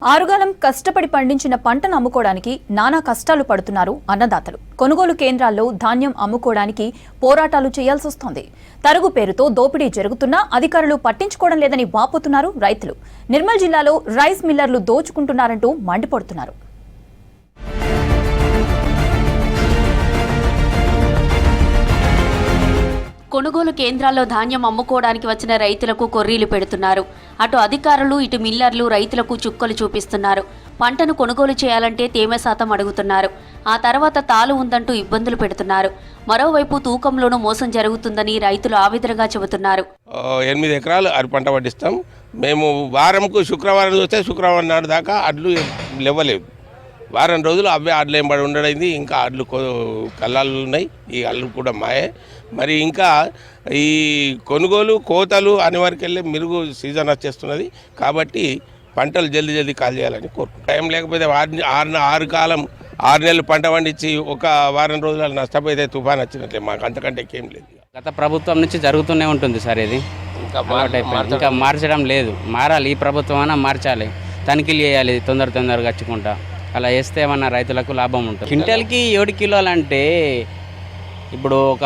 ఆరుగాలం కష్టపడి పండించిన పంటను అమ్ముకోవడానికి నానా కష్టాలు పడుతున్నారు అన్నదాతలు. కొనుగోలు కేంద్రాల్లో ధాన్యం అమ్ముకోవడానికి పోరాటాలు చేయాల్సి వస్తోంది. తరుగు పేరుతో దోపిడీ జరుగుతున్నా అధికారులు పట్టించుకోవడం లేదని వాపోతున్నారు రైతులు. నిర్మల్ జిల్లాలో రైస్ మిల్లర్లు దోచుకుంటున్నారంటూ మండిపడుతున్నారు. కొనుగోలు కేంద్రాల్లో ధాన్యం అమ్ముకోవడానికి వచ్చిన రైతులకు కొర్రీలు పెడుతున్నారు. అటు అధికారులు ఇటు మిల్లర్లు రైతులకు చుక్కలు చూపిస్తున్నారు. పంటను కొనుగోలు చేయాలంటే తేమ శాతం అడుగుతున్నారు. ఆ తర్వాత తాలు ఉందంటూ ఇబ్బందులు పెడుతున్నారు. మరోవైపు తూకంలోనూ మోసం జరుగుతుందని రైతులు ఆవేదనగా చెబుతున్నారు. 8 ఎకరాలు అరి పంట పండిస్తాం. మేము వారంకు శుక్రవారం వస్తే శుక్రవారం నాడు దాకా అడ్లు లేవలేవు. వారం రోజులు అవే అడ్లు ఎంబడి ఉండడైంది. ఇంకా అడ్లు కళ్ళాలు ఉన్నాయి. ఈ అడ్లు కూడా మాయే. మరి ఇంకా ఈ కొనుగోలు కోతలు అని వరకు వెళ్ళి మిరుగు సీజన్ వచ్చేస్తున్నది. కాబట్టి పంటలు జల్దీ కాల్ చేయాలని కోరుకుంటాం. టైం లేకపోతే 6 నెలలు పంట పండించి ఒక వారం రోజులు నష్టపోతే తుఫాన్ వచ్చినట్లే. మాకు అంతకంటే ఏం లేదు. గత ప్రభుత్వం నుంచి జరుగుతూనే ఉంటుంది సార్. ఇది ఇంకా మార్చడం లేదు. మారాలి. ఈ ప్రభుత్వం అయినా మార్చాలి. తనిఖీలు చేయాలి తొందరగా వచ్చుకుంటా. అలా చేస్తే ఏమన్నా రైతులకు లాభం ఉంటుంది. క్వింటాల్కి 7 కిలోలు అంటే ఇప్పుడు ఒక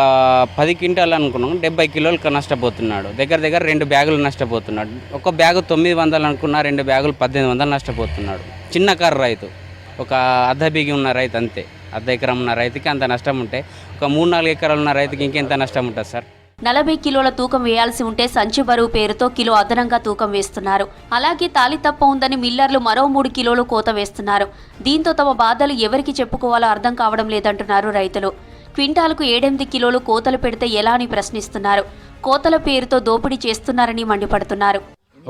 10 క్వింటాలు అనుకున్నాం 70 కిలోలు నష్టపోతున్నాడు. దగ్గర 2 బ్యాగులు నష్టపోతున్నాడు. ఒక బ్యాగు 900 అనుకున్నా 2 బ్యాగులు 1800 నష్టపోతున్నాడు. చిన్న కారు రైతు, ఒక అర్ధ బిగి ఉన్న రైతు అంతే. అర్ధ ఎకరం ఉన్న రైతుకి అంత నష్టం ఉంటే ఒక 3-4 ఎకరాలు ఉన్న రైతుకి ఇంకెంత నష్టం ఉంటుంది సార్? 40 కిలోల తూకం వేయాల్సి ఉంటే సంచి బరువు పేరుతో కిలో అదనంగా తూకం వేస్తున్నారు. అలాగే తాలి తప్ప ఉందని మిల్లర్లు మరో 3 కిలోలు కోత వేస్తున్నారు. దీంతో తమ బాధలు ఎవరికి చెప్పుకోవాలో అర్థం కావడం లేదంటున్నారు రైతులు. క్వింటాలకు 7-8 కిలోలు కోతలు పెడితే ఎలా అని ప్రశ్నిస్తున్నారు. కోతల పేరుతో దోపిడీ చేస్తున్నారని మండిపడుతున్నారు.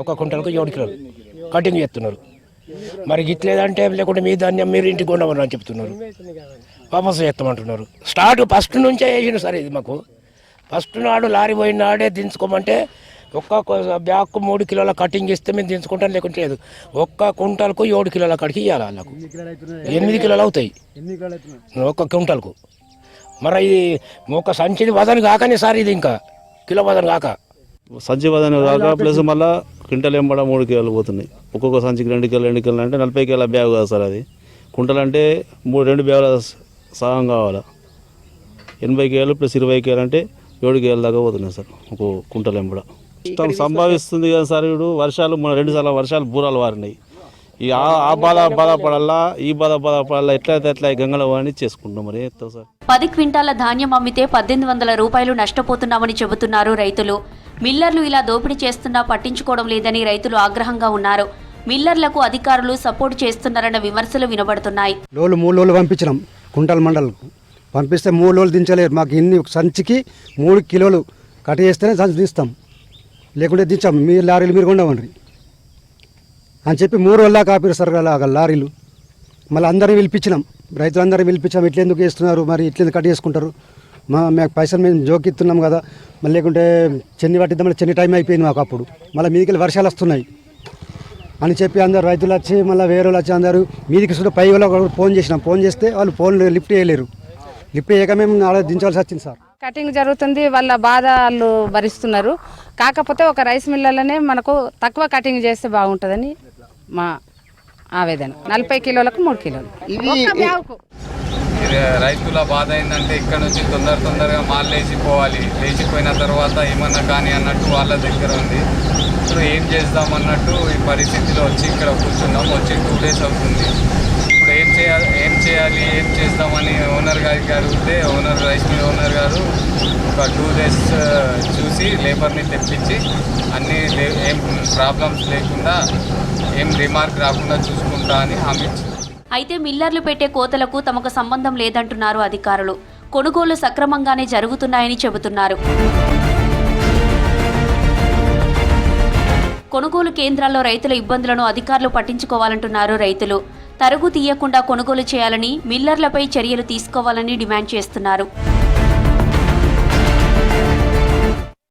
ఒక క్వింటాల్కు 7 కిలోలు కటింగ్ చేస్తున్నారు. మరి ఇట్లేదంటే లేకుంటే మీ ధాన్యం మీరు ఇంటికి ఉండమని అని చెప్తున్నారు. వాపసు చేస్తామంటున్నారు. స్టార్ట్ ఫస్ట్ నుంచే వేసిన సార్. ఇది మాకు ఫస్ట్ నాడు లారీ పోయిన నాడే దించుకోమంటే ఒక్క బ్యాగ్కు 3 కిలోల కటింగ్ ఇస్తే మేము దించుకుంటాం. లేకుంటే లేదు. ఒక్క క్వింటాల్కు 7 కిలోల కడికి ఇవ్వాలి. వాళ్ళకు 8 కిలోలు అవుతాయి ఒక్క క్వింటాల్కు. మరి ఇది ఒక సంచిది వదన కాకనే సార్. ఇది ఇంకా కిలో వదన కాక సంచి వదన కాక ప్లస్ మళ్ళీ క్వింటల్ ఎంబడ 3 కిలోలు పోతున్నాయి. ఒక్కొక్క సంచికి 2 కిలోలు అంటే 40 కిలోల బ్యాగ్ కాదు సార్. అది కుంటలు అంటే 2 బ్యాగుల సగం కావాలి. 80 కిలోలు ప్లస్ 20 కిలోలు అంటే 7 కిలోల దాకా పోతున్నాయి సార్ ఒక కుంటలు ఎంబడ. ఇష్టం సంభవిస్తుంది కదా సార్. ఇప్పుడు వర్షాలు 2 సార్లు వర్షాలు బూరాలు వారినాయి. ఈ ఆ బాధపడాలా ఈ బాధపడాలా ఎట్లయితే ఎట్లా గంగలో అని చేసుకుంటాం. మరి ఎత్తాం సార్. 10 క్వింటాల ధాన్యం అమ్మితే 1800 రూపాయలు నష్టపోతున్నామని చెబుతున్నారు రైతులు. మిల్లర్లు ఇలా దోపిడీ చేస్తున్నా పట్టించుకోవడం లేదని రైతులు ఆగ్రహంగా ఉన్నారు. మిల్లర్లకు అధికారులు సపోర్ట్ చేస్తున్నారన్న విమర్శలు వినబడుతున్నాయి. 3 రోజులు పంపించినాం కుంటల్ మండలకు. పంపిస్తే 3 రోజులు దించలేరు. మాకు ఇన్ని సంచికి 3 కిలోలు కట్ చేస్తేనే సంచి దిస్తాం. లేకుంటే దించాం. మీ లారీలు మీరు కొండవండి అని చెప్పి 3 రోజుల్లో కాపీరు సార్ లారీలు. మళ్ళీ అందరినీ పిలిపించినాం. రైతులందరినీ పిలిపించాం. ఇట్లెందుకు వేస్తున్నారు, మరి ఇట్లెందుకు కట్ చేసుకుంటారు, మాకు పైసలు మేము జోకిస్తున్నాం కదా. మళ్ళీ లేకుంటే చెన్ని పట్టిద్దాం. చెన్ని టైం అయిపోయింది మాకు. అప్పుడు మళ్ళీ మీదికి వర్షాలు వస్తున్నాయి అని చెప్పి అందరు రైతులు వచ్చి మళ్ళీ వేరే వాళ్ళు వచ్చి అందరూ మీదికి చూడ పై వాళ్ళు ఫోన్ చేసినాం. ఫోన్ చేస్తే వాళ్ళు ఫోన్ లిఫ్ట్ చేయలేరు. లిఫ్ట్ చేయక మేము ఆడ దించాల్సి వచ్చింది సార్. కటింగ్ జరుగుతుంది. వాళ్ళ బాధ వాళ్ళు భరిస్తున్నారు. కాకపోతే ఒక రైస్ మిల్లర్లనే మనకు తక్కువ కటింగ్ చేస్తే బాగుంటుందని మా ఆవేదన. 40 కిలోలకు 3 కిలోలు రైతుల బాధ ఏంటంటే ఇక్కడ నుంచి తొందరగా మాల్ లేచిపోవాలి. లేచిపోయిన తర్వాత ఏమన్నా కానీ అన్నట్టు వాళ్ళ దగ్గర ఉంది. ఇప్పుడు ఏం చేద్దామన్నట్టు ఈ పరిస్థితిలో వచ్చి ఇక్కడ కూర్చున్నాం. వచ్చి 2 డేస్ అవుతుంది. ఇప్పుడు ఏం చేద్దామని ఓనర్ గారికి అడిగితే రైస్ మిల్ ఓనర్ గారు ఒక 2 డేస్ చూసి లేబర్ని తెప్పించి అన్నీ ఏం ప్రాబ్లమ్స్ లేకుండా ఏం రిమార్క్ రాకుండా చూసుకుంటా అని హామీ ఇచ్చింది. అయితే మిల్లర్లు పెట్టే కోతలకు తమకు సంబంధం లేదంటున్నారు అధికారులు. కొనుగోలు సక్రమంగానే జరుగుతున్నాయని చెబుతున్నారు. కొనుగోలు కేంద్రాల్లో రైతుల ఇబ్బందులను అధికారులు పట్టించుకోవాలంటున్నారు రైతులు. తరుగు తీయకుండా కొనుగోలు చేయాలని, మిల్లర్లపై చర్యలు తీసుకోవాలని డిమాండ్ చేస్తున్నారు.